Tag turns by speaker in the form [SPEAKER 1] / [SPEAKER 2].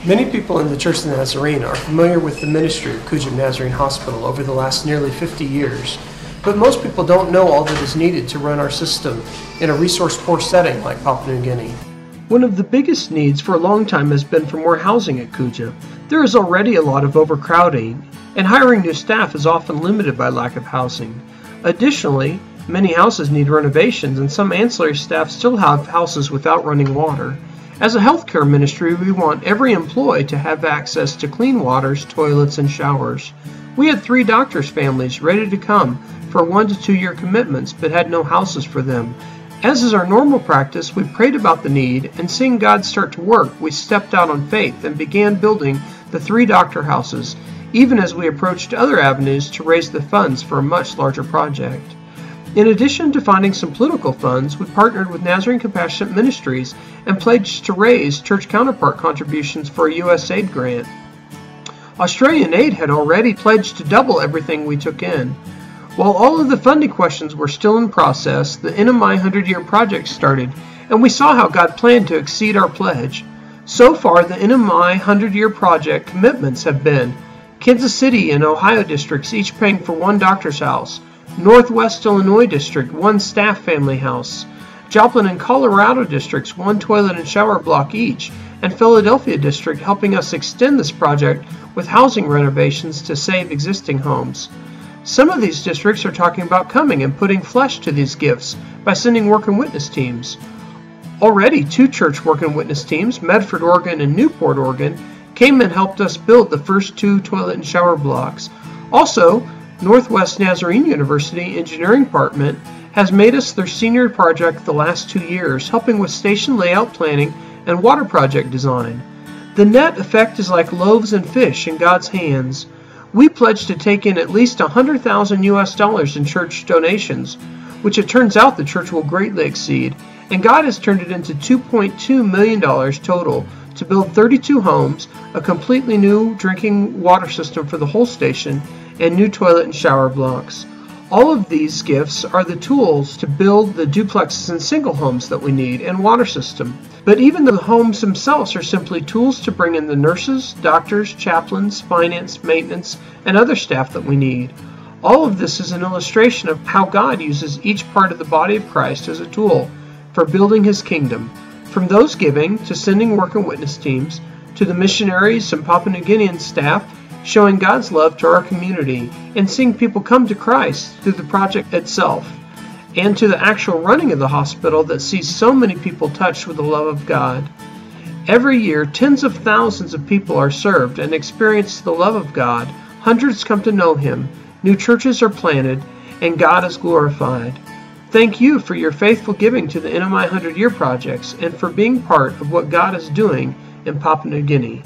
[SPEAKER 1] Many people in the Church of the Nazarene are familiar with the ministry of Coogee Nazarene Hospital over the last nearly 50 years, but most people don't know all that is needed to run our system in a resource-poor setting like Papua New Guinea. One of the biggest needs for a long time has been for more housing at Coogee. There is already a lot of overcrowding, and hiring new staff is often limited by lack of housing. Additionally, many houses need renovations, and some ancillary staff still have houses without running water. As a healthcare ministry, we want every employee to have access to clean waters, toilets, and showers. We had 3 doctors' families ready to come for 1 to 2 year commitments, but had no houses for them. As is our normal practice, we prayed about the need, and seeing God start to work, we stepped out on faith and began building the 3 doctor houses, even as we approached other avenues to raise the funds for a much larger project. In addition to finding some political funds, we partnered with Nazarene Compassionate Ministries and pledged to raise church counterpart contributions for a USAID grant. Australian Aid had already pledged to double everything we took in. While all of the funding questions were still in process, the NMI 100-year project started, and we saw how God planned to exceed our pledge. So far, the NMI 100-year project commitments have been Kansas City and Ohio districts each paying for 1 doctor's house, Northwest Illinois District, 1 staff family house, Joplin and Colorado districts, 1 toilet and shower block each, and Philadelphia District helping us extend this project with housing renovations to save existing homes. Some of these districts are talking about coming and putting flesh to these gifts by sending work and witness teams. Already 2 church work and witness teams, Medford, Oregon and Newport, Oregon, came and helped us build the first 2 toilet and shower blocks. Also, Northwest Nazarene University Engineering Department has made us their senior project the last 2 years, helping with station layout planning and water project design. The net effect is like loaves and fish in God's hands. We pledged to take in at least $100,000 in church donations, which it turns out the church will greatly exceed, and God has turned it into $2.2 million total to build 32 homes, a completely new drinking water system for the whole station, and new toilet and shower blocks. All of these gifts are the tools to build the duplexes and single homes that we need and water system. But even the homes themselves are simply tools to bring in the nurses, doctors, chaplains, finance, maintenance, and other staff that we need. All of this is an illustration of how God uses each part of the body of Christ as a tool for building His kingdom. From those giving to sending work and witness teams, to the missionaries and Papua New Guinean staff showing God's love to our community and seeing people come to Christ through the project itself, and to the actual running of the hospital that sees so many people touched with the love of God. Every year, tens of thousands of people are served and experience the love of God. Hundreds come to know Him, new churches are planted, and God is glorified. Thank you for your faithful giving to the NMI 100-year projects and for being part of what God is doing in Papua New Guinea.